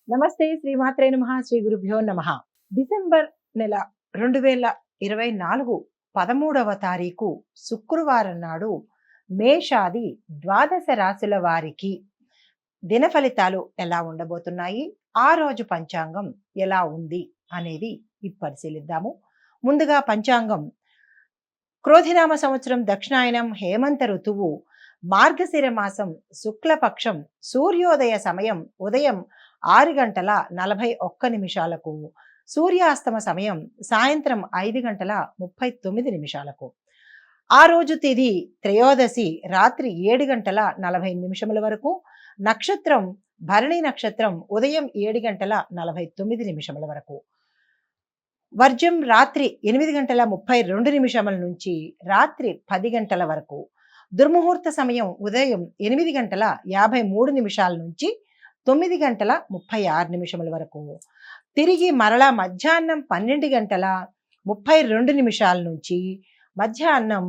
నమస్తే శ్రీమాత్రే నమః శ్రీ గురుభ్యో నమః. డిసెంబర్ నెల 2024 13వ తారీఖు శుక్రవారం నాడు మేషాది ద్వాదశ రాశుల వారికి దిన ఫలితాలు ఎలా ఉండబోతున్నాయి, ఆ రోజు పంచాంగం ఎలా ఉంది అనేది పరిశీలిద్దాము. ముందుగా పంచాంగం క్రోధినామ సంవత్సరం దక్షిణాయనం హేమంత ఋతువు మార్గశిర మాసం శుక్లపక్షం సూర్యోదయ సమయం ఉదయం 6 గంటల 41 నిమిషాలకు, సూర్యాస్తమ సమయం సాయంత్రం 5 గంటల 39 నిమిషాలకు. ఆ రోజు తిథి త్రయోదశి రాత్రి 7 గంటల 40 నిమిషముల వరకు, నక్షత్రం భరణి నక్షత్రం ఉదయం 7 గంటల 49 నిమిషముల వరకు, వర్జం రాత్రి 8 గంటల 32 నిమిషముల నుంచి రాత్రి 10 గంటల వరకు, దుర్ముహూర్త సమయం ఉదయం 8 గంటల 53 నిమిషాల నుంచి 9 గంటల 36 నిమిషముల వరకు, తిరిగి మరలా మధ్యాహ్నం 12 గంటల 32 నిమిషాల నుంచి మధ్యాహ్నం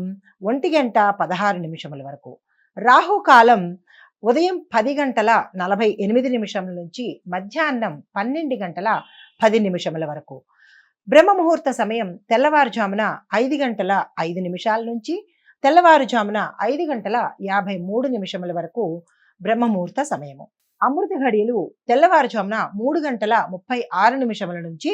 1 గంట 16 నిమిషముల వరకు, రాహుకాలం ఉదయం 10 గంటల 48 నిమిషముల నుంచి మధ్యాహ్నం 12 గంటల 10 నిమిషముల వరకు, బ్రహ్మ ముహూర్త సమయం తెల్లవారుజామున 5 గంటల 5 నిమిషాల నుంచి తెల్లవారుజామున 5 గంటల 53 నిమిషముల వరకు బ్రహ్మ ముహూర్త సమయము. అమృత ఘడియలు తెల్లవారుజామున 3 గంటల 36 నిమిషముల నుంచి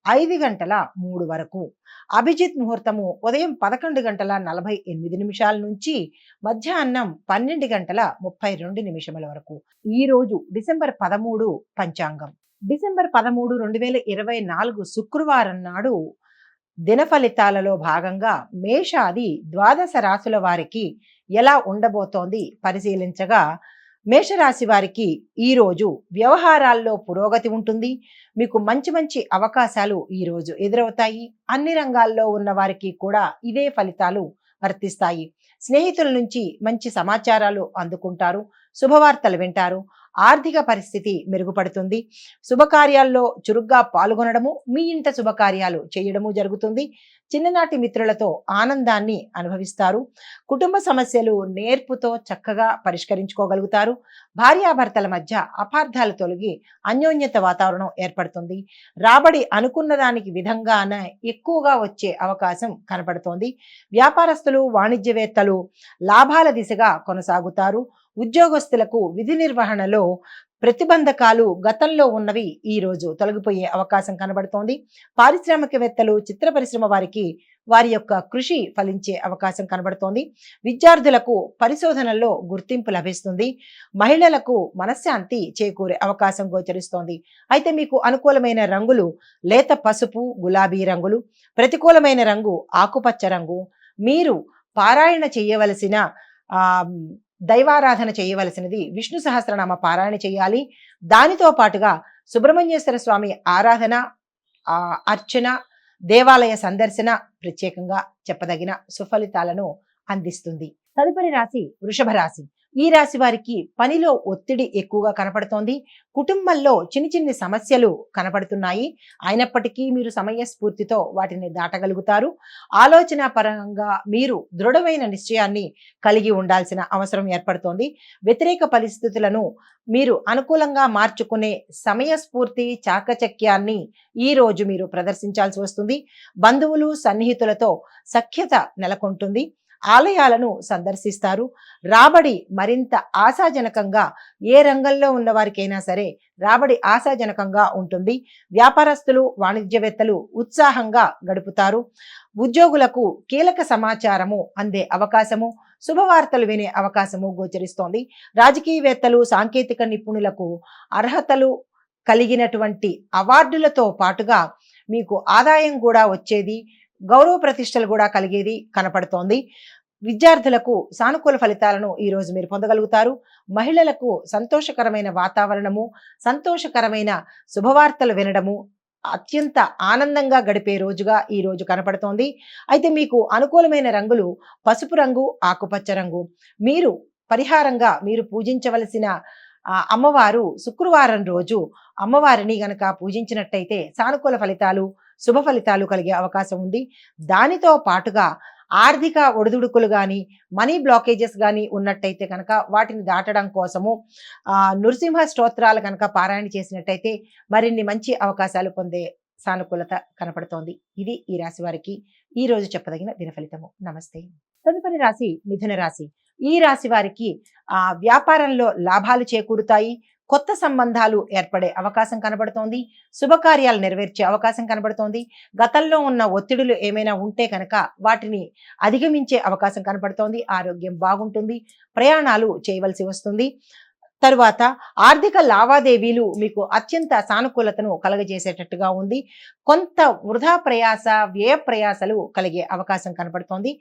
5 గంటల 3 వరకు, అభిజిత్ ముహూర్తము ఉదయం 11 గంటల 48 నిమిషాల నుంచి మధ్యాహ్నం 12 గంటల 32 నిమిషముల వరకు. ఈ రోజు డిసెంబర్ 13 పంచాంగం. డిసెంబర్ 13 2024 శుక్రవారం నాడు దిన ఫలితాలలో భాగంగా మేషాది ద్వాదశ రాశుల వారికి ఎలా ఉండబోతోంది పరిశీలించగా, మేషరాశి వారికి ఈరోజు వ్యవహారాల్లో పురోగతి ఉంటుంది. మీకు మంచి మంచి అవకాశాలు ఈరోజు ఎదురవుతాయి. అన్ని రంగాల్లో ఉన్న వారికి కూడా ఇవే ఫలితాలు వర్తిస్తాయి. స్నేహితుల నుంచి మంచి సమాచారాలు అందుకుంటారు, శుభవార్తలు వింటారు, ఆర్థిక పరిస్థితి మెరుగుపడుతుంది. శుభకార్యాల్లో చురుగ్గా పాల్గొనడము, మీ ఇంట శుభకార్యాలు చేయడము జరుగుతుంది. చిన్ననాటి మిత్రులతో ఆనందాన్ని అనుభవిస్తారు. కుటుంబ సమస్యలు నేర్పుతో చక్కగా పరిష్కరించుకోగలుగుతారు. భార్యాభర్తల మధ్య అపార్థాలు తొలగి అన్యోన్యత వాతావరణం ఏర్పడుతుంది. రాబడి అనుకున్న దానికి విధంగానే ఎక్కువగా వచ్చే అవకాశం కనపడుతోంది. వ్యాపారస్తులు వాణిజ్యవేత్తలు లాభాల దిశగా కొనసాగుతారు. ఉద్యోగస్తులకు విధి నిర్వహణలో ప్రతిబంధకాలు గతంలో ఉన్నవి ఈ రోజు తొలగిపోయే అవకాశం కనబడుతోంది. పారిశ్రామికవేత్తలు, చిత్ర పరిశ్రమ వారికి వారి యొక్క కృషి ఫలించే అవకాశం కనబడుతోంది. విద్యార్థులకు పరిశోధనల్లో గుర్తింపు లభిస్తుంది. మహిళలకు మనశ్శాంతి చేకూరే అవకాశం గోచరిస్తోంది. అయితే మీకు అనుకూలమైన రంగులు లేత పసుపు, గులాబీ రంగులు. ప్రతికూలమైన రంగు ఆకుపచ్చ రంగు. మీరు పారాయణ చేయవలసిన దైవారాధన చేయవలసినది విష్ణు సహస్రనామ పారాయణ చేయాలి. దానితో పాటుగా సుబ్రహ్మణ్యేశ్వర స్వామి ఆరాధన, అర్చన, దేవాలయ సందర్శన ప్రత్యేకంగా చెప్పదగిన సుఫలితాలను అందిస్తుంది. తదుపరి రాశి వృషభ రాశి. ఈ రాశి వారికి పనిలో ఒత్తిడి ఎక్కువగా కనపడుతోంది. కుటుంబంలో చిన్ని చిన్ని సమస్యలు కనపడుతున్నాయి. అయినప్పటికీ మీరు సమయస్ఫూర్తితో వాటిని దాటగలుగుతారు. ఆలోచన పరంగా మీరు దృఢమైన నిశ్చయాన్ని కలిగి ఉండాల్సిన అవసరం ఏర్పడుతోంది. వ్యతిరేక పరిస్థితులను మీరు అనుకూలంగా మార్చుకునే సమయస్ఫూర్తి, చాకచక్యాన్ని ఈ రోజు మీరు ప్రదర్శించాల్సి వస్తుంది. బంధువులు సన్నిహితులతో సఖ్యత నెలకొంటుంది. ఆలయాలను సందర్శిస్తారు. రాబడి మరింత ఆశాజనకంగా, ఏ రంగంలో ఉన్న వారికైనా సరే రాబడి ఆశాజనకంగా ఉంటుంది. వ్యాపారస్తులు వాణిజ్యవేత్తలు ఉత్సాహంగా గడుపుతారు. ఉద్యోగులకు కీలక సమాచారము అందే అవకాశము, శుభవార్తలు వినే అవకాశము గోచరిస్తోంది. రాజకీయవేత్తలు, సాంకేతిక నిపుణులకు అర్హతలు కలిగినటువంటి అవార్డులతో పాటుగా మీకు ఆదాయం కూడా వచ్చేది, గౌరవ ప్రతిష్టలు కూడా కలిగేది కనపడుతోంది. విద్యార్థులకు సానుకూల ఫలితాలను ఈ రోజు మీరు పొందగలుగుతారు. మహిళలకు సంతోషకరమైన వాతావరణము, సంతోషకరమైన శుభవార్తలు వినడము అత్యంత ఆనందంగా గడిపే రోజుగా ఈ రోజు కనపడుతోంది. అయితే మీకు అనుకూలమైన రంగులు పసుపు రంగు, ఆకుపచ్చ రంగు. మీరు పరిహారంగా మీరు పూజించవలసిన అమ్మవారు శుక్రవారం రోజు అమ్మవారిని గనక పూజించినట్టయితే సానుకూల ఫలితాలు, శుభ ఫలితాలు కలిగే అవకాశం ఉంది. దానితో పాటుగా ఆర్థిక ఒడిదుడుకులు గాని, మనీ బ్లాకేజెస్ గాని ఉన్నట్టయితే కనుక వాటిని దాటడం కోసము నృసింహ స్తోత్రాలు కనుక పారాయణ చేసినట్టయితే మరిన్ని మంచి అవకాశాలు పొందే సానుకూలత కనపడుతోంది. ఇది ఈ రాశి వారికి ఈ రోజు చెప్పదగిన దిన ఫలితము. నమస్తే. తదుపరి రాశి మిథున రాశి. ఈ రాశి వారికి వ్యాపారంలో లాభాలు చేకూరుతాయి. కొత్త సంబంధాలు ఏర్పడే అవకాశం కనబడుతోంది. శుభకార్యాలు నెరవేర్చే అవకాశం కనబడుతోంది. గతంలో ఉన్న ఒత్తిడులు ఏమైనా ఉంటే కనుక వాటిని అధిగమించే అవకాశం కనబడుతోంది. ఆరోగ్యం బాగుంటుంది. ప్రయాణాలు చేయవలసి వస్తుంది. తరువాత ఆర్థిక లావాదేవీలు మీకు అత్యంత సానుకూలతను కలగజేసేటట్టుగా ఉంది. కొంత వృధా ప్రయాస, వ్యయ ప్రయాసలు కలిగే అవకాశం కనపడుతోంది.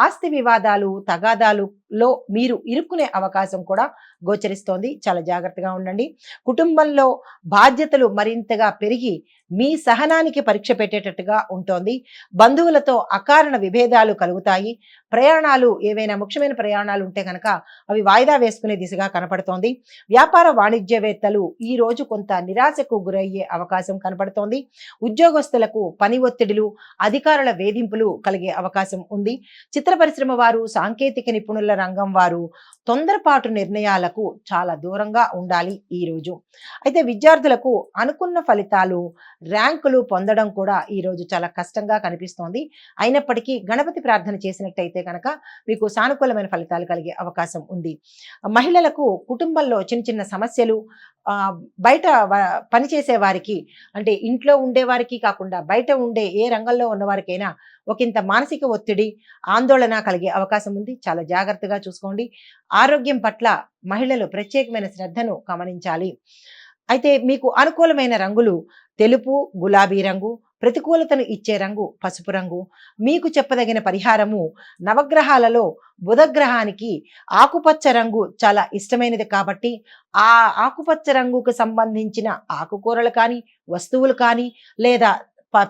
ఆస్తి వివాదాలు, తగాదాలులో మీరు ఇరుక్కునే అవకాశం కూడా గోచరిస్తోంది. చాలా జాగ్రత్తగా ఉండండి. కుటుంబంలో బాధ్యతలు మరింతగా పెరిగి మీ సహనానికి పరీక్ష పెట్టేటట్టుగా ఉంటోంది. బంధువులతో అకారణ విభేదాలు కలుగుతాయి. ప్రయాణాలు, ఏవైనా ముఖ్యమైన ప్రయాణాలు ఉంటే కనుక అవి వాయిదా వేసుకునే దిశగా కనపడుతోంది. వ్యాపార వాణిజ్యవేత్తలు ఈ రోజు కొంత నిరాశకు గురయ్యే అవకాశం కనపడుతోంది. ఉద్యోగస్తులకు పని ఒత్తిడిలు, అధికారుల వేధింపులు కలిగే అవకాశం ఉంది. చిత్ర పరిశ్రమ వారు, సాంకేతిక నిపుణుల రంగం వారు తొందరపాటు నిర్ణయాలకు చాలా దూరంగా ఉండాలి ఈ రోజు. అయితే విద్యార్థులకు అనుకున్న ఫలితాలు, ర్యాంకులు పొందడం కూడా ఈ రోజు చాలా కష్టంగా కనిపిస్తోంది. అయినప్పటికీ గణపతి ప్రార్థన చేసినట్టయితే కనుక మీకు సానుకూలమైన ఫలితాలు కలిగే అవకాశం ఉంది. మహిళలకు కుటుంబంలో చిన్న చిన్న సమస్యలు, బయట పనిచేసే వారికి, అంటే ఇంట్లో ఉండే వారికి కాకుండా బయట ఉండే ఏ రంగంలో ఉన్న వారికైనా ఒకంత మానసిక ఒత్తిడి, ఆందోళన కలిగే అవకాశం ఉంది. చాలా జాగ్రత్తగా చూసుకోండి. ఆరోగ్యం పట్ల మహిళలు ప్రత్యేకమైన శ్రద్ధను గమనించాలి. అయితే మీకు అనుకూలమైన రంగులు తెలుపు, గులాబీ రంగు. ప్రతికూలతను ఇచ్చే రంగు పసుపు రంగు. మీకు చెప్పదగిన పరిహారము, నవగ్రహాలలో బుధగ్రహానికి ఆకుపచ్చ రంగు చాలా ఇష్టమైనది కాబట్టి ఆ ఆకుపచ్చ రంగుకు సంబంధించిన ఆకుకూరలు కానీ, వస్తువులు కానీ, లేదా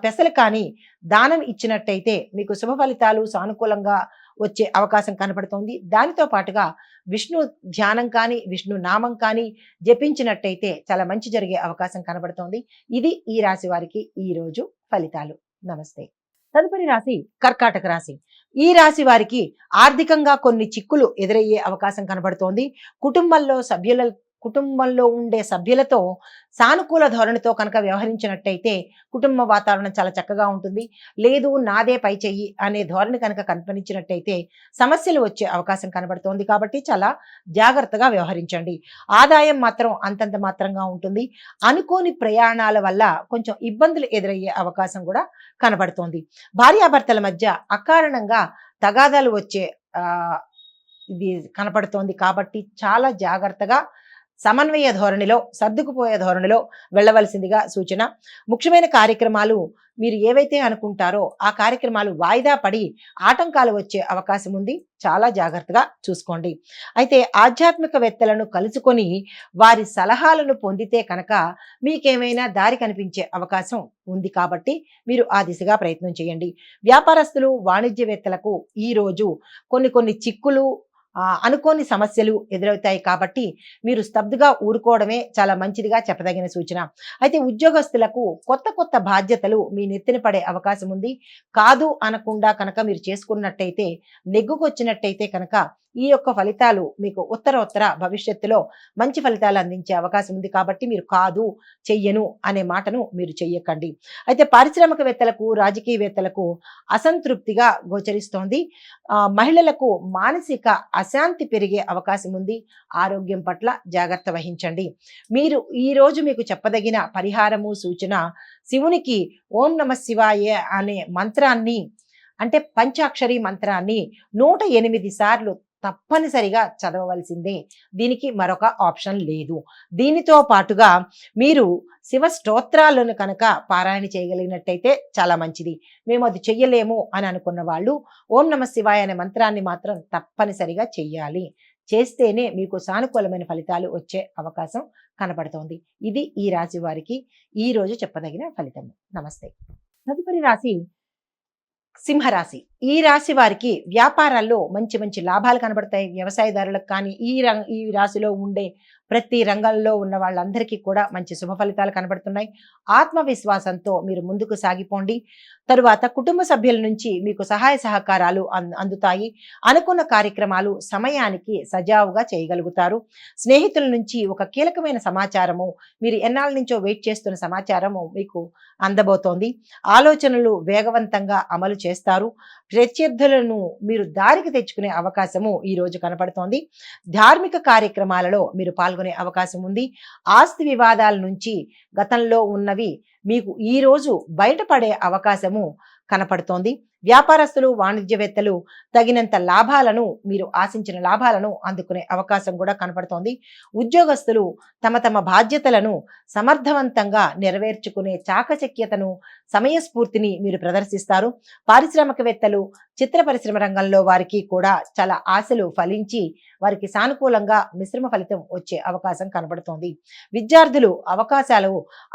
పెసలు కానీ దానం ఇచ్చినట్టయితే మీకు శుభ ఫలితాలు సానుకూలంగా వచ్చే అవకాశం కనపడుతోంది. దానితో పాటుగా విష్ణు ధ్యానం కానీ, విష్ణు నామం కానీ జపించినట్టయితే చాలా మంచి జరిగే అవకాశం కనబడుతోంది. ఇది ఈ రాశి వారికి ఈ రోజు ఫలితాలు. నమస్తే. తదుపరి రాశి కర్కాటక రాశి. ఈ రాశి వారికి ఆర్థికంగా కొన్ని చిక్కులు ఎదురయ్యే అవకాశం కనబడుతోంది. కుటుంబంలో ఉండే సభ్యులతో సానుకూల ధోరణితో కనుక వ్యవహరించినట్టయితే కుటుంబ వాతావరణం చాలా చక్కగా ఉంటుంది. లేదు నాదే పై చెయ్యి అనే ధోరణి కనుక కనిపించినట్టయితే సమస్యలు వచ్చే అవకాశం కనబడుతోంది. కాబట్టి చాలా జాగ్రత్తగా వ్యవహరించండి. ఆదాయం మాత్రం అంతంత మాత్రంగా ఉంటుంది. అనుకోని ప్రయాణాల వల్ల కొంచెం ఇబ్బందులు ఎదురయ్యే అవకాశం కూడా కనబడుతోంది. భార్యాభర్తల మధ్య అకారణంగా తగాదాలు వచ్చే ఇది కనపడుతోంది. కాబట్టి చాలా జాగ్రత్తగా సమన్వయ ధోరణిలో, సర్దుకుపోయే ధోరణిలో వెళ్ళవలసిందిగా సూచన. ముఖ్యమైన కార్యక్రమాలు మీరు ఏవైతే అనుకుంటారో ఆ కార్యక్రమాలు వాయిదా పడి ఆటంకాలు వచ్చే అవకాశం ఉంది. చాలా జాగ్రత్తగా చూసుకోండి. అయితే ఆధ్యాత్మికవేత్తలను కలుసుకొని వారి సలహాలను పొందితే కనుక మీకేమైనా దారి కనిపించే అవకాశం ఉంది. కాబట్టి మీరు ఆ దిశగా ప్రయత్నం చేయండి. వ్యాపారస్తులు, వాణిజ్యవేత్తలకు ఈరోజు కొన్ని చిక్కులు, అనుకోని సమస్యలు ఎదురవుతాయి. కాబట్టి మీరు స్తబ్దుగా ఊరుకోవడమే చాలా మంచిదిగా చెప్పదగిన సూచన. అయితే ఉద్యోగస్తులకు కొత్త బాధ్యతలు మీ నెత్తిన పడే అవకాశం ఉంది. కాదు అనకుండా కనుక మీరు చేసుకున్నట్టయితే, నెగ్గుకొచ్చినట్టయితే కనుక ఈ యొక్క ఫలితాలు మీకు ఉత్తర భవిష్యత్తులో మంచి ఫలితాలు అందించే అవకాశం ఉంది. కాబట్టి మీరు కాదు, చెయ్యను అనే మాటను మీరు చెయ్యకండి. అయితే పారిశ్రామికవేత్తలకు, రాజకీయవేత్తలకు అసంతృప్తిగా గోచరిస్తోంది. మహిళలకు మానసిక అశాంతి పెరిగే అవకాశం ఉంది. ఆరోగ్యం పట్ల జాగ్రత్త వహించండి. మీరు ఈ రోజు మీకు చెప్పదగిన పరిహారము, సూచన, శివునికి ఓం నమః శివాయ అనే మంత్రాన్ని, అంటే పంచాక్షరి మంత్రాన్ని 108 సార్లు తప్పనిసరిగా చదవవలసిందే. దీనికి మరొక ఆప్షన్ లేదు. దీనితో పాటుగా మీరు శివ స్తోత్రాలను కనుక పారాయణ చేయగలిగినట్టయితే చాలా మంచిది. మేము అది చెయ్యలేము అని అనుకున్న వాళ్ళు ఓం నమః శివాయ అనే మంత్రాన్ని మాత్రం తప్పనిసరిగా చెయ్యాలి. చేస్తేనే మీకు సానుకూలమైన ఫలితాలు వచ్చే అవకాశం కనపడుతోంది. ఇది ఈ రాశి వారికి ఈ రోజు చెప్పదగిన ఫలితం. నమస్తే. తదుపరి రాశి సింహరాశి. ఈ రాశి వారికి వ్యాపారాల్లో మంచి మంచి లాభాలు కనబడతాయి. వ్యవసాయదారులకు కానీ ఈ రాశిలో ఉండే ప్రతి రంగంలో ఉన్న వాళ్ళందరికీ కూడా మంచి శుభ ఫలితాలు కనబడుతున్నాయి. ఆత్మవిశ్వాసంతో మీరు ముందుకు సాగిపోండి. తరువాత కుటుంబ సభ్యుల నుంచి మీకు సహాయ సహకారాలు అందుతాయి. అనుకున్న కార్యక్రమాలు సమయానికి సజావుగా చేయగలుగుతారు. స్నేహితుల నుంచి ఒక కీలకమైన సమాచారము, మీరు ఎన్నాళ్ళ నుంచో వెయిట్ చేస్తున్న సమాచారము మీకు అందబోతోంది. ఆలోచనలు వేగవంతంగా అమలు చేస్తారు. ప్రత్యర్థులను మీరు దారికి తెచ్చుకునే అవకాశము ఈ రోజు కనపడుతోంది. ధార్మిక కార్యక్రమాలలో మీరు పాల్గొనే అవకాశం ఉంది. ఆస్తి వివాదాల నుంచి గతంలో ఉన్నవి మీకు ఈ రోజు బయటపడే అవకాశము కనపడుతోంది. వ్యాపారస్తులు, వాణిజ్యవేత్తలు తగినంత లాభాలను, మీరు ఆశించిన లాభాలను అందుకునే అవకాశం కూడా కనపడుతోంది. ఉద్యోగస్తులు తమ తమ బాధ్యతలను సమర్థవంతంగా నెరవేర్చుకునే చాకచక్యతను, సమయస్ఫూర్తిని మీరు ప్రదర్శిస్తారు. పారిశ్రామికవేత్తలు, చిత్ర పరిశ్రమ రంగంలో వారికి కూడా చాలా ఆశలు ఫలించి వారికి సానుకూలంగా మిశ్రమ ఫలితం వచ్చే అవకాశం కనబడుతోంది. విద్యార్థులు అవకాశాలు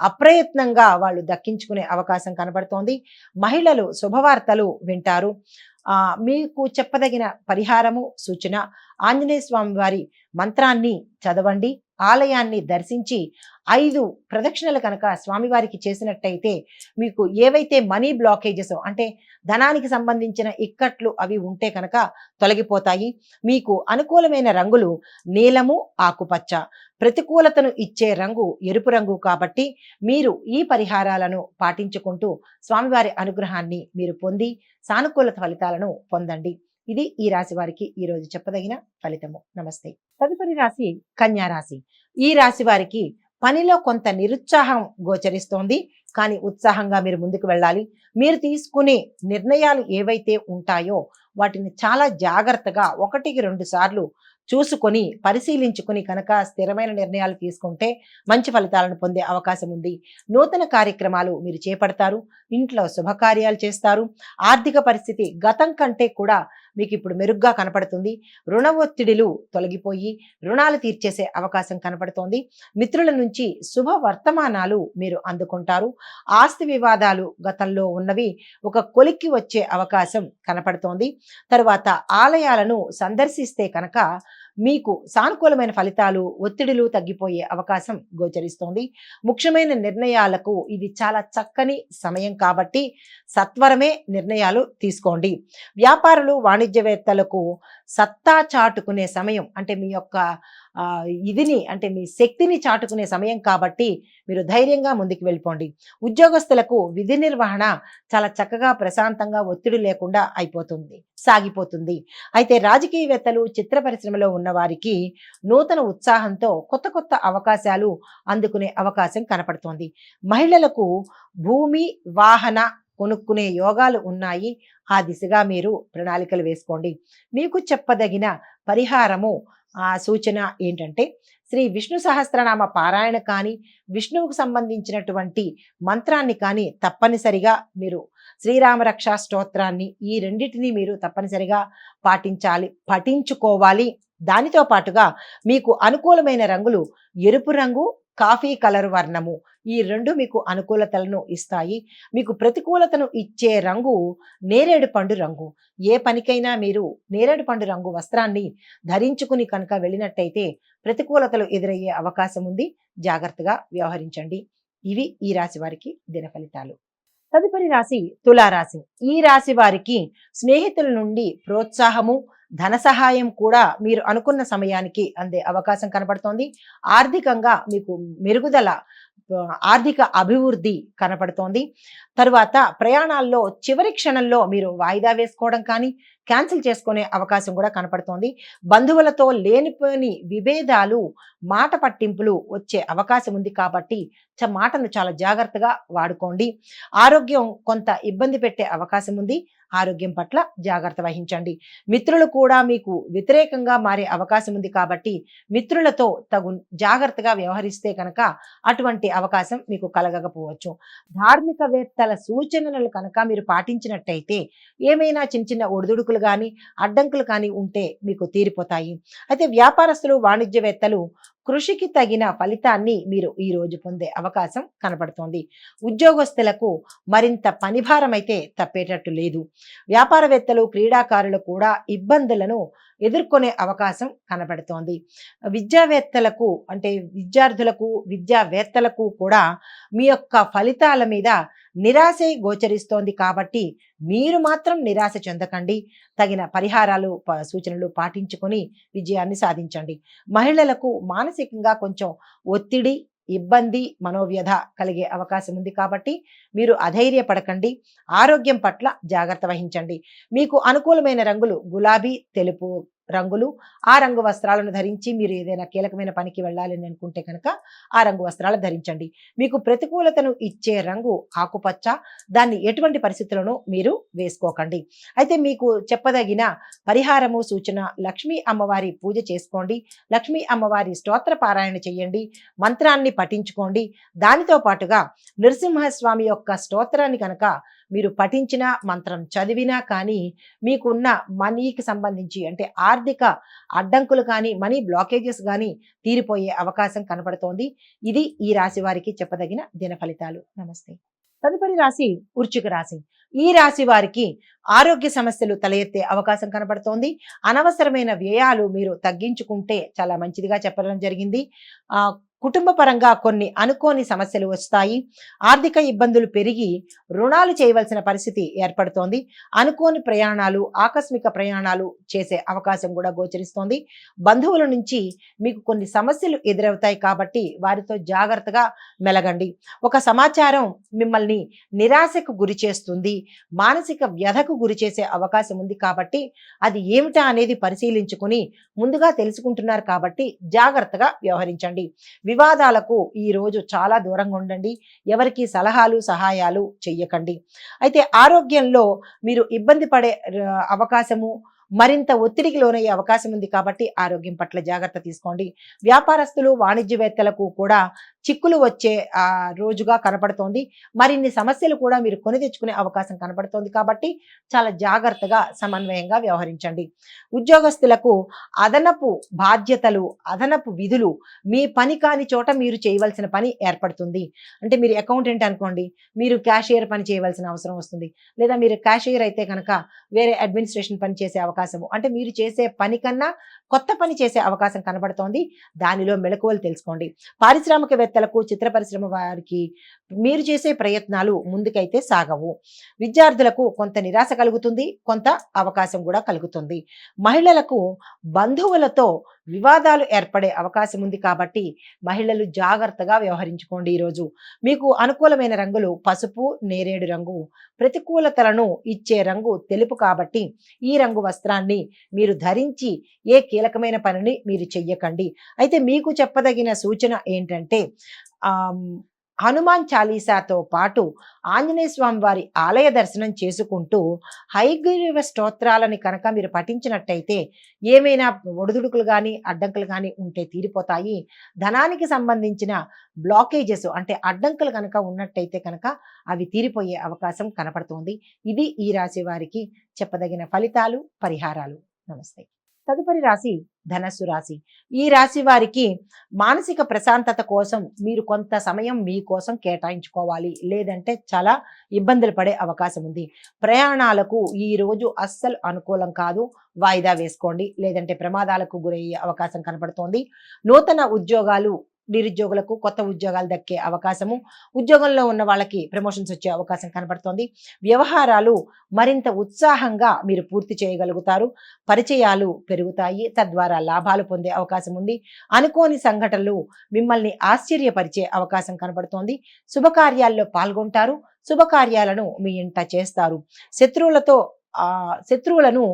అప్రయత్నంగా వాళ్ళు దక్కించుకునే అవకాశం కనబడుతోంది. మహిళలు శుభవార్తలు వింటారు. మీకు చెప్పదగిన పరిహారము, సూచన ఆంజనేయ స్వామి వారి మంత్రాన్ని చదవండి. ఆలయాన్ని దర్శించి 5 ప్రదక్షిణలు కనుక స్వామివారికి చేసినట్టయితే మీకు ఏవైతే మనీ బ్లాకేజెస్ అంటే ధనానికి సంబంధించిన ఇక్కట్లు అవి ఉంటే కనుక తొలగిపోతాయి. మీకు అనుకూలమైన రంగులు నీలము, ఆకుపచ్చ. ప్రతికూలతను ఇచ్చే రంగు ఎరుపు రంగు కాబట్టి మీరు ఈ పరిహారాలను పాటించుకుంటూ స్వామివారి అనుగ్రహాన్ని మీరు పొంది సానుకూలత ఫలితాలను పొందండి. ఇది ఈ రాశి వారికి ఈ రోజు చెప్పదగిన ఫలితము. నమస్తే. తదుపరి రాశి కన్యా రాశి. ఈ రాశి వారికి పనిలో కొంత నిరుత్సాహం గోచరిస్తోంది. కానీ ఉత్సాహంగా మీరు ముందుకు వెళ్ళాలి. మీరు తీసుకునే నిర్ణయాలు ఏవైతే ఉంటాయో వాటిని చాలా జాగ్రత్తగా 1-2 సార్లు చూసుకొని పరిశీలించుకుని కనుక స్థిరమైన నిర్ణయాలు తీసుకుంటే మంచి ఫలితాలను పొందే అవకాశం ఉంది. నూతన కార్యక్రమాలు మీరు చేపడతారు. ఇంట్లో శుభకార్యాలు చేస్తారు. ఆర్థిక పరిస్థితి గతం కంటే కూడా మీకు ఇప్పుడు మెరుగ్గా కనపడుతుంది. రుణ ఒత్తిడిలు తొలగిపోయి రుణాలు తీర్చేసే అవకాశం కనపడుతోంది. మిత్రుల నుంచి శుభ వర్తమానాలు మీరు అందుకుంటారు. ఆస్తి వివాదాలు గతంలో ఉన్నవి ఒక కొలిక్కి వచ్చే అవకాశం కనపడుతోంది. తరువాత ఆలయాలను సందర్శిస్తే కనుక మీకు సానుకూలమైన ఫలితాలు, ఒత్తిడిలు తగ్గిపోయే అవకాశం గోచరిస్తోంది. ముఖ్యమైన నిర్ణయాలకు ఇది చాలా చక్కని సమయం కాబట్టి సత్వరమే నిర్ణయాలు తీసుకోండి. వ్యాపారులు, వాణిజ్యవేత్తలకు సత్తా చాటుకునే సమయం, అంటే మీ యొక్క అంటే మీ శక్తిని చాటుకునే సమయం కాబట్టి మీరు ధైర్యంగా ముందుకు వెళ్ళిపోండి. ఉద్యోగస్తులకు విధి నిర్వహణ చాలా చక్కగా ప్రశాంతంగా ఒత్తిడి లేకుండా సాగిపోతుంది. అయితే రాజకీయవేత్తలు, చిత్ర పరిశ్రమలో ఉన్న వారికి నూతన ఉత్సాహంతో కొత్త కొత్త అవకాశాలు అందుకునే అవకాశం కనపడుతోంది. మహిళలకు భూమి, వాహన కొనుక్కునే యోగాలు ఉన్నాయి. ఆ దిశగా మీరు ప్రణాళికలు వేసుకోండి. మీకు చెప్పదగిన పరిహారము, సూచన ఏంటంటే శ్రీ విష్ణు సహస్రనామ పారాయణ కానీ, విష్ణువుకు సంబంధించినటువంటి మంత్రాన్ని కానీ తప్పనిసరిగా మీరు, శ్రీరామరక్షా స్తోత్రాన్ని, ఈ రెండింటినీ మీరు తప్పనిసరిగా పఠించుకోవాలి. దానితో పాటుగా మీకు అనుకూలమైన రంగులు ఎరుపు రంగు, కాఫీ కలర్ వర్ణము. ఈ 2 మీకు అనుకూలతలను ఇస్తాయి. మీకు ప్రతికూలతను ఇచ్చే రంగు నేరేడు పండు రంగు. ఏ పనికైనా మీరు నేరేడు పండు రంగు వస్త్రాన్ని ధరించుకుని కనుక వెళ్ళినట్టయితే ప్రతికూలతలు ఎదురయ్యే అవకాశం ఉంది. జాగ్రత్తగా వ్యవహరించండి. ఇవి ఈ రాశి వారికి దిన ఫలితాలు. తదుపరి రాశి తులారాశి. ఈ రాశి వారికి స్నేహితుల నుండి ప్రోత్సాహము, ధన సహాయం కూడా మీరు అనుకున్న సమయానికి అందే అవకాశం కనపడుతోంది. ఆర్థికంగా మీకు మెరుగుదల, ఆర్థిక అభివృద్ధి కనపడుతోంది. తరువాత ప్రయాణాల్లో చివరి క్షణంలో మీరు వాయిదా వేసుకోవడం కానీ, క్యాన్సిల్ చేసుకునే అవకాశం కూడా కనపడుతోంది. బంధువులతో లేనిపోని విభేదాలు, మాట పట్టింపులు వచ్చే అవకాశం ఉంది కాబట్టి మాటను చాలా జాగ్రత్తగా వాడుకోండి. ఆరోగ్యం కొంత ఇబ్బంది పెట్టే అవకాశం ఉంది. ఆరోగ్యం పట్ల జాగ్రత్త వహించండి. మిత్రులు కూడా మీకు వ్యతిరేకంగా మారే అవకాశం ఉంది కాబట్టి మిత్రులతో తగు జాగ్రత్తగా వ్యవహరిస్తే కనుక అటువంటి అవకాశం మీకు కలగకపోవచ్చు. ధార్మికవేత్తల సూచనలు కనుక మీరు పాటించినట్టయితే ఏమైనా చిన్న చిన్న ఒడిదుడుకులు కానీ, అడ్డంకులు కానీ ఉంటే మీకు తీరిపోతాయి. అయితే వ్యాపారస్తులు, వాణిజ్యవేత్తలు కృషికి తగిన ఫలితాన్ని మీరు ఈ రోజు పొందే అవకాశం కనపడుతోంది. ఉద్యోగస్తులకు మరింత పనిభారం అయితే తప్పేటట్టు లేదు. వ్యాపారవేత్తలు, క్రీడాకారులు కూడా ఇబ్బందులను ఎదుర్కొనే అవకాశం కనబడుతోంది. విద్యావేత్తలకు అంటే విద్యార్థులకు, విద్యావేత్తలకు కూడా మీ యొక్క ఫలితాల మీద నిరాశే గోచరిస్తోంది కాబట్టి మీరు మాత్రం నిరాశ చెందకండి. తగిన పరిహారాలు, సూచనలు పాటించుకొని విజయాన్ని సాధించండి. మహిళలకు మానసికంగా కొంచెం ఒత్తిడి, ఇబ్బంది, మనోవ్యధ కలిగే అవకాశం ఉంది కాబట్టి మీరు అధైర్యపడకండి. ఆరోగ్యం పట్ల జాగ్రత్త వహించండి. మీకు అనుకూలమైన రంగులు గులాబీ, తెలుపు రంగులు. ఆ రంగు వస్త్రాలను ధరించి మీరు ఏదైనా కీలకమైన పనికి వెళ్ళాలని అనుకుంటే కనుక ఆ రంగు వస్త్రాలు ధరించండి. మీకు ప్రతికూలతను ఇచ్చే రంగు ఆకుపచ్చ. దాన్ని ఎటువంటి పరిస్థితుల్లోనూ మీరు వేసుకోకండి. అయితే మీకు చెప్పదగిన పరిహారము, సూచన, లక్ష్మీ అమ్మవారి పూజ చేసుకోండి. లక్ష్మీ అమ్మవారి స్తోత్ర పారాయణ చేయండి. మంత్రాన్ని పఠించుకోండి. దానితో పాటుగా నృసింహస్వామి యొక్క స్తోత్రాన్ని కనుక మీరు పఠించిన, మంత్రం చదివినా కానీ మీకున్న మనీకి సంబంధించి అంటే ఆర్థిక అడ్డంకులు కానీ, మనీ బ్లాకేజెస్ కానీ తీరిపోయే అవకాశం కనపడుతోంది. ఇది ఈ రాశి వారికి చెప్పదగిన దిన ఫలితాలు. నమస్తే. తదుపరి రాశి వృశ్చిక రాశి. ఈ రాశి వారికి ఆరోగ్య సమస్యలు తల ఎత్తే అవకాశం కనపడుతోంది. అనవసరమైన వ్యయాలు మీరు తగ్గించుకుంటే చాలా మంచిదిగా చెప్పడం జరిగింది. కుటుంబ పరంగా కొన్ని అనుకోని సమస్యలు వస్తాయి. ఆర్థిక ఇబ్బందులు పెరిగి రుణాలు చేయవలసిన పరిస్థితి ఏర్పడుతోంది. అనుకోని ప్రయాణాలు, ఆకస్మిక ప్రయాణాలు చేసే అవకాశం కూడా గోచరిస్తోంది. బంధువుల నుంచి మీకు కొన్ని సమస్యలు ఎదురవుతాయి కాబట్టి వారితో జాగ్రత్తగా మెలగండి. ఒక సమాచారం మిమ్మల్ని నిరాశకు గురి చేస్తుంది, మానసిక వ్యధకు గురి చేసే అవకాశం ఉంది కాబట్టి అది ఏమిటా అనేది పరిశీలించుకుని ముందుగా తెలుసుకుంటున్నారు కాబట్టి జాగ్రత్తగా వ్యవహరించండి. వివాదాలకు ఈ రోజు చాలా దూరంగా ఉండండి. ఎవరికి సలహాలు, సహాయాలు చెయ్యకండి. అయితే ఆరోగ్యంలో మీరు ఇబ్బంది పడే అవకాశము, మరింత ఒత్తిడికి లోనయ్యే అవకాశం ఉంది కాబట్టి ఆరోగ్యం పట్ల జాగ్రత్త తీసుకోండి. వ్యాపారస్తులు, వాణిజ్యవేత్తలకు కూడా చిక్కులు వచ్చే రోజుగా కనపడుతోంది. మరిన్ని సమస్యలు కూడా మీరు కొని తెచ్చుకునే అవకాశం కనపడుతోంది కాబట్టి చాలా జాగ్రత్తగా, సమన్వయంగా వ్యవహరించండి. ఉద్యోగస్తులకు అదనపు బాధ్యతలు, అదనపు విధులు, మీ పని కాని చోట మీరు చేయవలసిన పని ఏర్పడుతుంది. అంటే మీరు అకౌంటెంట్ అనుకోండి, మీరు క్యాషియర్ పని చేయవలసిన అవసరం వస్తుంది. లేదా మీరు క్యాషియర్ అయితే కనుక వేరే అడ్మినిస్ట్రేషన్ పని చేసే అవకాశము, అంటే మీరు చేసే పని కన్నా కొత్త పని చేసే అవకాశం కనబడుతోంది. దానిలో మెళకువలు తెలుసుకోండి. పారిశ్రామికవేత్తలకు, చిత్ర పరిశ్రమ వారికి మీరు చేసే ప్రయత్నాలు ముందుకైతే సాగవు. విద్యార్థులకు కొంత నిరాశ కలుగుతుంది, కొంత అవకాశం కూడా కలుగుతుంది. మహిళలకు బంధువులతో వివాదాలు ఏర్పడే అవకాశం ఉంది కాబట్టి మహిళలు జాగ్రత్తగా వ్యవహరించుకోండి. ఈరోజు మీకు అనుకూలమైన రంగులు పసుపు, నేరేడు రంగు. ప్రతికూలతలను ఇచ్చే రంగు తెలుపు కాబట్టి ఈ రంగు వస్త్రాన్ని మీరు ధరించి ఏ కీలకమైన పనిని మీరు చెయ్యకండి. అయితే మీకు చెప్పదగిన సూచన ఏంటంటే హనుమాన్ చాలీసాతో పాటు ఆంజనేయ స్వామి వారి ఆలయ దర్శనం చేసుకుంటూ హయగ్రీవ స్తోత్రాలని కనుక మీరు పఠించినట్టయితే ఏమైనా ఒడిదుడుకులు కానీ, అడ్డంకులు కానీ ఉంటే తీరిపోతాయి. ధనానికి సంబంధించిన బ్లాకేజెస్ అంటే అడ్డంకులు కనుక ఉన్నట్టయితే కనుక అవి తీరిపోయే అవకాశం కనపడుతోంది. ఇది ఈ రాశి వారికి చెప్పదగిన ఫలితాలు, పరిహారాలు. నమస్తే. తదుపరి రాశి ధనస్సు రాశి. ఈ రాశి వారికి మానసిక ప్రశాంతత కోసం మీరు కొంత సమయం మీకోసం కేటాయించుకోవాలి. లేదంటే చాలా ఇబ్బందులు పడే అవకాశం ఉంది. ప్రయాణాలకు ఈ రోజు అస్సలు అనుకూలం కాదు. వాయిదా వేసుకోండి. లేదంటే ప్రమాదాలకు గురయ్యే అవకాశం కనపడుతోంది. నూతన ఉద్యోగాలు, నిరుద్యోగులకు కొత్త ఉద్యోగాలు దక్కే అవకాశము, ఉద్యోగంలో ఉన్న వాళ్ళకి ప్రమోషన్స్ వచ్చే అవకాశం కనబడుతోంది. వ్యవహారాలు మరింత ఉత్సాహంగా మీరు పూర్తి చేయగలుగుతారు. పరిచయాలు పెరుగుతాయి, తద్వారా లాభాలు పొందే అవకాశం ఉంది. అనుకోని సంఘటనలు మిమ్మల్ని ఆశ్చర్యపరిచే అవకాశం కనబడుతోంది. శుభకార్యాల్లో పాల్గొంటారు. శుభకార్యాలను మీ ఇంట చేస్తారు. శత్రువులను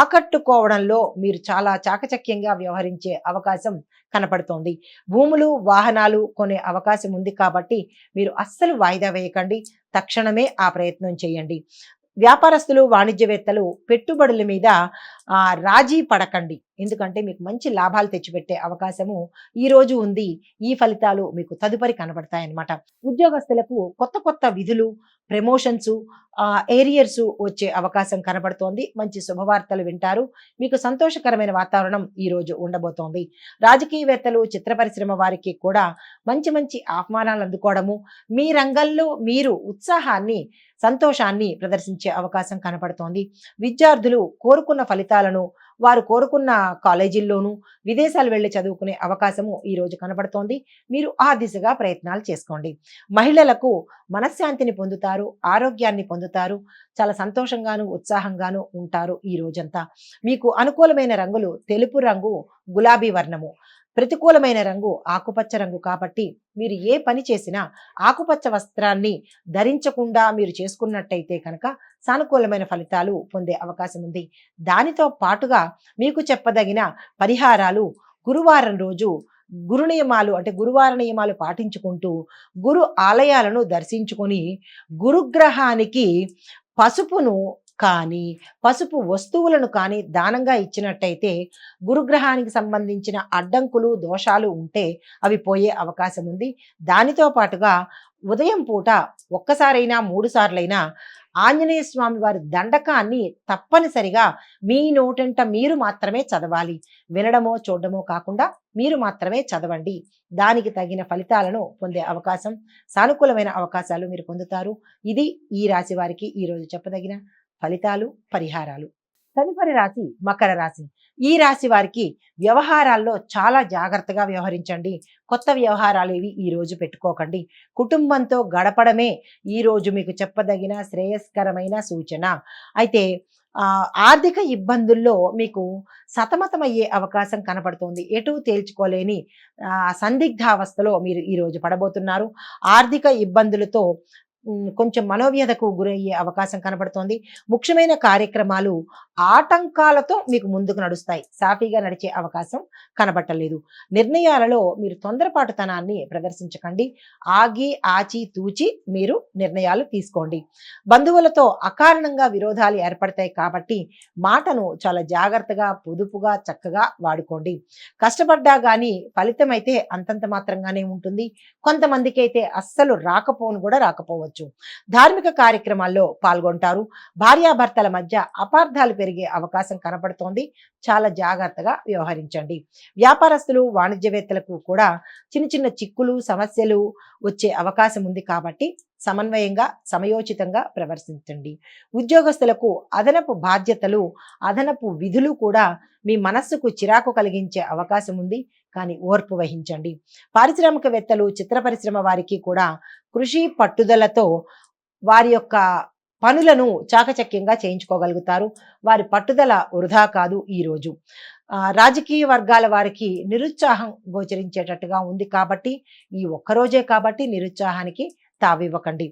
ఆకట్టుకోవడంలో మీరు చాలా చాకచక్యంగా వ్యవహరించే అవకాశం కనపడుతోంది. భూములు, వాహనాలు కొనే అవకాశం ఉంది కాబట్టి మీరు అస్సలు వాయిదా వేయకండి. తక్షణమే ఆ ప్రయత్నం చేయండి. వ్యాపారస్తులు, వాణిజ్యవేత్తలు పెట్టుబడుల మీద రాజీ పడకండి. ఎందుకంటే మీకు మంచి లాభాలు తెచ్చిపెట్టే అవకాశము ఈ రోజు ఉంది. ఈ ఫలితాలు మీకు తదుపరి కనబడతాయన్నమాట. ఉద్యోగస్తులకు కొత్త కొత్త విధులు, ప్రమోషన్స్, ఏరియర్స్ వచ్చే అవకాశం కనబడుతోంది. మంచి శుభవార్తలు వింటారు. మీకు సంతోషకరమైన వాతావరణం ఈ రోజు ఉండబోతోంది. రాజకీయవేత్తలు, చిత్ర పరిశ్రమ వారికి కూడా మంచి మంచి ఆహ్వానాలు అందుకోవడము, మీ రంగంలో మీరు ఉత్సాహాన్ని, సంతోషాన్ని ప్రదర్శించే అవకాశం కనపడుతోంది. విద్యార్థులు కోరుకున్న ఫలితాలను వారు కోరుకున్న కాలేజీల్లోనూ విదేశాలు వెళ్లి చదువుకునే అవకాశము ఈ రోజు కనబడుతోంది. మీరు ఆ దిశగా ప్రయత్నాలు చేసుకోండి. మహిళలకు మనశ్శాంతిని పొందుతారు, ఆరోగ్యాన్ని పొందుతారు. చాలా సంతోషంగాను, ఉత్సాహంగాను ఉంటారు ఈ రోజంతా. మీకు అనుకూలమైన రంగులు తెలుపు రంగు, గులాబీ వర్ణము. ప్రతికూలమైన రంగు ఆకుపచ్చ రంగు కాబట్టి మీరు ఏ పని చేసినా ఆకుపచ్చ వస్త్రాన్ని ధరించకుండా మీరు చేసుకున్నట్టయితే కనుక సానుకూలమైన ఫలితాలు పొందే అవకాశం ఉంది. దానితో పాటుగా మీకు చెప్పదగిన పరిహారాలు, గురువారం రోజు గురు నియమాలు అంటే గురువార నియమాలు పాటించుకుంటూ గురు ఆలయాలను దర్శించుకొని గురుగ్రహానికి పసుపును కానీ, పసుపు వస్తువులను కానీ దానంగా ఇచ్చినట్టయితే గురుగ్రహానికి సంబంధించిన అడ్డంకులు, దోషాలు ఉంటే అవి పోయే అవకాశం ఉంది. దానితో పాటుగా ఉదయం పూట ఒక్కసారైనా 3 సార్లైనా ఆంజనేయ స్వామి వారి దండకాన్ని తప్పనిసరిగా మీ నోటంట మీరు మాత్రమే చదవాలి. వినడమో, చూడడమో కాకుండా మీరు మాత్రమే చదవండి. దానికి తగిన ఫలితాలను పొందే అవకాశం, సానుకూలమైన అవకాశాలు మీరు పొందుతారు. ఇది ఈ రాశి వారికి ఈరోజు చెప్పదగిన ఫలితాలు, పరిహారాలు. తదుపరి రాశి మకర రాశి. ఈ రాశి వారికి వ్యవహారాల్లో చాలా జాగ్రత్తగా వ్యవహరించండి. కొత్త వ్యవహారాలు ఇవి ఈ రోజు పెట్టుకోకండి. కుటుంబంతో గడపడమే ఈ రోజు మీకు చెప్పదగిన శ్రేయస్కరమైన సూచన. అయితే ఆర్థిక ఇబ్బందుల్లో మీకు సతమతమయ్యే అవకాశం కనపడుతోంది. ఎటూ తేల్చుకోలేని సందిగ్ధావస్థలో మీరు ఈరోజు పడబోతున్నారు. ఆర్థిక ఇబ్బందులతో కొంచెం మనోవ్యధకు గురయ్యే అవకాశం కనబడుతోంది. ముఖ్యమైన కార్యక్రమాలు ఆటంకాలతో మీకు ముందుకు నడుస్తాయి. సాఫీగా నడిచే అవకాశం కనబట్టలేదు. నిర్ణయాలలో మీరు తొందరపాటుతనాన్ని ప్రదర్శించకండి. ఆగి ఆచి తూచి మీరు నిర్ణయాలు తీసుకోండి. బంధువులతో అకారణంగా విరోధాలు ఏర్పడతాయి కాబట్టి మాటను చాలా జాగ్రత్తగా, పొదుపుగా, చక్కగా వాడుకోండి. కష్టపడ్డా కానీ ఫలితం అయితే అంతంత మాత్రంగానే ఉంటుంది. కొంతమందికి అయితే అస్సలు రాకపోవచ్చు. ధార్మిక కార్యక్రమాల్లో పాల్గొంటారు. భార్యాభర్తల మధ్య అపార్థాలు పెరిగే అవకాశం కనపడుతోంది. చాలా జాగ్రత్తగా వ్యవహరించండి. వ్యాపారస్తులు, వాణిజ్యవేత్తలకు కూడా చిన్న చిన్న చిక్కులు, సమస్యలు వచ్చే అవకాశం ఉంది కాబట్టి సమన్వయంగా, సమయోచితంగా ప్రవర్తించండి. ఉద్యోగస్తులకు అదనపు బాధ్యతలు, అదనపు విధులు కూడా మీ మనస్సుకు చిరాకు కలిగించే అవకాశం ఉంది. కానీ ఓర్పు వహించండి. పారిశ్రామికవేత్తలు, చిత్ర పరిశ్రమ వారికి కూడా కృషి, పట్టుదలతో వారి యొక్క పనులను చాకచక్యంగా చేయించుకోగలుగుతారు. వారి పట్టుదల వృధా కాదు ఈరోజు. రాజకీయ వర్గాల వారికి నిరుత్సాహం గోచరించేటట్టుగా ఉంది కాబట్టి ఈ ఒక్కరోజే కాబట్టి నిరుత్సాహానికి తావివ్వకండి.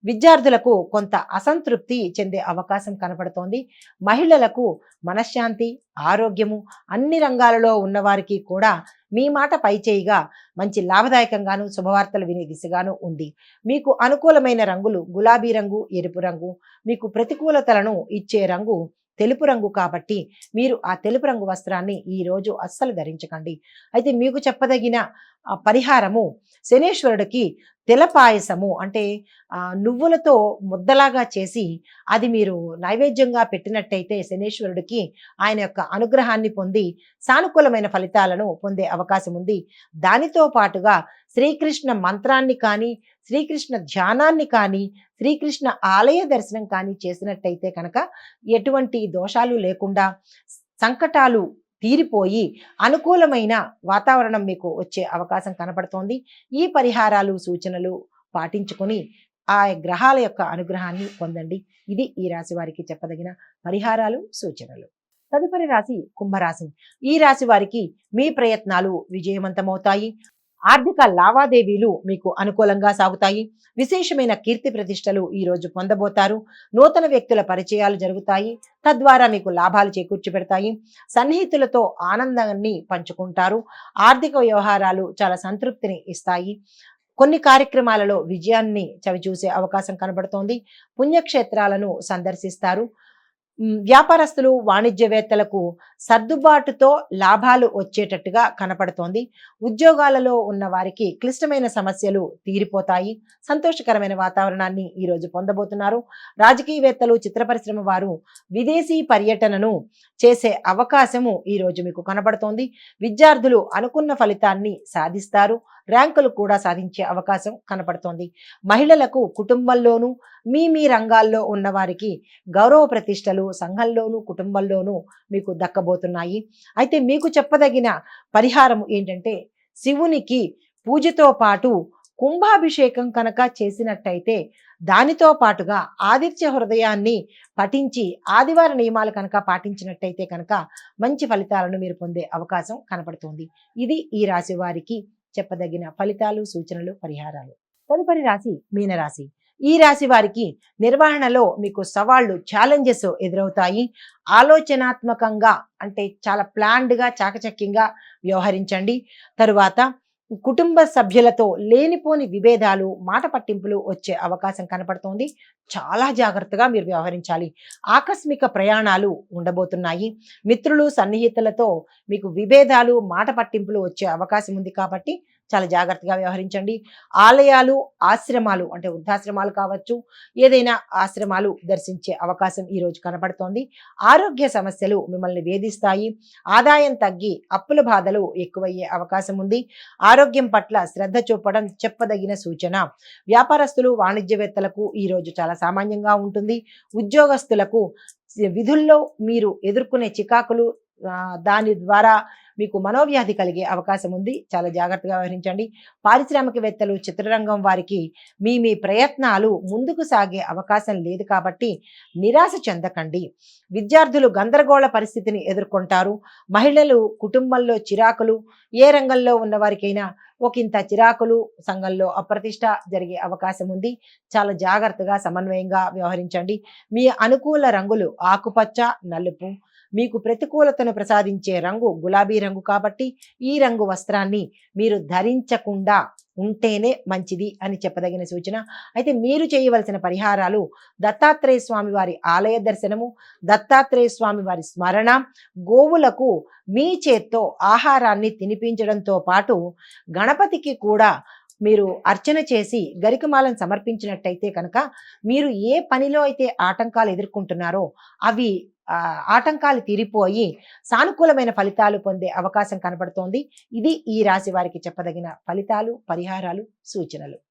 విద్యార్థులకు కొంత అసంతృప్తి చెందే అవకాశం కనపడుతోంది. మహిళలకు మనశ్శాంతి, ఆరోగ్యము అన్ని రంగాలలో ఉన్నవారికి కూడా మీ మాట పైచేయిగా మంచి లాభదాయకంగాను, శుభవార్తలు వినే దిశగాను ఉంది. మీకు అనుకూలమైన రంగులు గులాబీ రంగు, ఎరుపు రంగు. మీకు ప్రతికూలతలను ఇచ్చే రంగు తెలుపు రంగు కాబట్టి మీరు ఆ తెలుపు రంగు వస్త్రాన్ని ఈ రోజు అస్సలు ధరించకండి. అయితే మీకు చెప్పదగిన పరిహారము శనేశ్వరుడికి తెల పాయసము అంటే నువ్వులతో ముద్దలాగా చేసి అది మీరు నైవేద్యంగా పెట్టినట్టయితే శనేశ్వరుడికి ఆయన యొక్క అనుగ్రహాన్ని పొంది సానుకూలమైన ఫలితాలను పొందే అవకాశం ఉంది. దానితో పాటుగా శ్రీకృష్ణ మంత్రాన్ని కానీ, శ్రీకృష్ణ ధ్యానాన్ని కానీ, శ్రీకృష్ణ ఆలయ దర్శనం కానీ చేసినట్టయితే కనుక ఎటువంటి దోషాలు లేకుండా సంకటాలు తీరిపోయి అనుకూలమైన వాతావరణం మీకు వచ్చే అవకాశం కనపడుతోంది. ఈ పరిహారాలు, సూచనలు పాటించుకొని ఆ గ్రహాల యొక్క అనుగ్రహాన్ని పొందండి. ఇది ఈ రాశి వారికి చెప్పదగిన పరిహారాలు, సూచనలు. తదుపరి రాశి కుంభరాశి. ఈ రాశి వారికి మీ ప్రయత్నాలు విజయవంతమవుతాయి. ఆర్థిక లావాదేవీలు మీకు అనుకూలంగా సాగుతాయి. విశేషమైన కీర్తి ప్రతిష్టలు ఈ రోజు పొందబోతారు. నూతన వ్యక్తుల పరిచయాలు జరుగుతాయి. తద్వారా మీకు లాభాలు చేకూర్చి పెడతాయి. సన్నిహితులతో ఆనందాన్ని పంచుకుంటారు. ఆర్థిక వ్యవహారాలు చాలా సంతృప్తిని ఇస్తాయి. కొన్ని కార్యక్రమాలలో విజయాన్ని చవిచూసే అవకాశం కనబడుతోంది. పుణ్యక్షేత్రాలను సందర్శిస్తారు. వ్యాపారస్తులు, వాణిజ్యవేత్తలకు సర్దుబాటుతో లాభాలు వచ్చేటట్టుగా కనపడుతోంది. ఉద్యోగాలలో ఉన్న వారికి క్లిష్టమైన సమస్యలు తీరిపోతాయి. సంతోషకరమైన వాతావరణాన్ని ఈరోజు పొందబోతున్నారు. రాజకీయవేత్తలు, చిత్ర పరిశ్రమ వారు విదేశీ పర్యటనను చేసే అవకాశము ఈరోజు మీకు కనబడుతోంది. విద్యార్థులు అనుకున్న ఫలితాన్ని సాధిస్తారు. ర్యాంకులు కూడా సాధించే అవకాశం కనపడుతోంది. మహిళలకు కుటుంబంలోనూ మీ రంగాల్లో ఉన్న వారికి గౌరవ ప్రతిష్టలు సంఘంలోనూ కుటుంబంలోనూ మీకు దక్కబోతున్నాయి. అయితే మీకు చెప్పదగిన పరిహారం ఏంటంటే, శివునికి పూజతో పాటు కుంభాభిషేకం కనుక చేసినట్టయితే దానితో పాటుగా ఆదిత్య హృదయాన్ని పఠించి ఆదివార నియమాలు కనుక పాటించినట్టయితే కనుక మంచి ఫలితాలను మీరు పొందే అవకాశం కనపడుతుంది. ఇది ఈ రాశి వారికి చెప్పదగిన ఫలితాలు, సూచనలు, పరిహారాలు. తదుపరి రాశి మీనరాశి. ఈ రాశి వారికి నిర్వహణలో మీకు సవాళ్లు, ఛాలెంజెస్ ఎదురవుతాయి. ఆలోచనాత్మకంగా అంటే చాలా ప్లాన్డ్గా, చాకచక్యంగా వ్యవహరించండి. తరువాత కుటుంబ సభ్యులతో లేనిపోని విభేదాలు, మాట పట్టింపులు వచ్చే అవకాశం కనపడుతోంది. చాలా జాగ్రత్తగా మీరు వ్యవహరించాలి. ఆకస్మిక ప్రయాణాలు ఉండబోతున్నాయి. మిత్రులు, సన్నిహితులతో మీకు విభేదాలు, మాట పట్టింపులు వచ్చే అవకాశం ఉంది కాబట్టి చాలా జాగ్రత్తగా వ్యవహరించండి. ఆలయాలు, ఆశ్రమాలు అంటే వృద్ధాశ్రమాలు కావచ్చు, ఏదైనా ఆశ్రమాలు దర్శించే అవకాశం ఈరోజు కనపడుతోంది. ఆరోగ్య సమస్యలు మిమ్మల్ని వేధిస్తాయి. ఆదాయం తగ్గి అప్పుల బాధలు ఎక్కువయ్యే అవకాశం ఉంది. ఆరోగ్యం పట్ల శ్రద్ధ చూపడం చెప్పదగిన సూచన. వ్యాపారస్తులు, వాణిజ్యవేత్తలకు ఈరోజు చాలా సామాన్యంగా ఉంటుంది. ఉద్యోగస్తులకు విధుల్లో మీరు ఎదుర్కొనే చికాకులు, దాని ద్వారా మీకు మనోవ్యాధి కలిగే అవకాశం ఉంది. చాలా జాగ్రత్తగా వ్యవహరించండి. పారిశ్రామికవేత్తలు, చిత్రరంగం వారికి మీ ప్రయత్నాలు ముందుకు సాగే అవకాశం లేదు కాబట్టి నిరాశ చెందకండి. విద్యార్థులు గందరగోళ పరిస్థితిని ఎదుర్కొంటారు. మహిళలు కుటుంబంలో చిరాకులు, ఏ రంగంలో ఉన్న వారికైనా ఒకంత చిరాకులు, సంఘంలో అప్రతిష్ట జరిగే అవకాశం ఉంది. చాలా జాగ్రత్తగా, సమన్వయంగా వ్యవహరించండి. మీ అనుకూల రంగులు ఆకుపచ్చ, నలుపు. మీకు ప్రతికూలతను ప్రసాదించే రంగు గులాబీ రంగు కాబట్టి ఈ రంగు వస్త్రాన్ని మీరు ధరించకుండా ఉంటేనే మంచిది అని చెప్పదగిన సూచన. అయితే మీరు చేయవలసిన పరిహారాలు: దత్తాత్రేయ స్వామి వారి ఆలయ దర్శనము, దత్తాత్రేయ స్వామి వారి స్మరణ, గోవులకు మీ చేత్తో ఆహారాన్ని తినిపించడంతో పాటు గణపతికి కూడా మీరు అర్చన చేసి గరికమాలను సమర్పించినట్టయితే కనుక మీరు ఏ పనిలో అయితే ఆటంకాలు ఎదుర్కొంటున్నారో అవి ఆటంకాలు తీరిపోయి సానుకూలమైన ఫలితాలు పొందే అవకాశం కనబడుతోంది. ఇది ఈ రాశి వారికి చెప్పదగిన ఫలితాలు, పరిహారాలు, సూచనలు.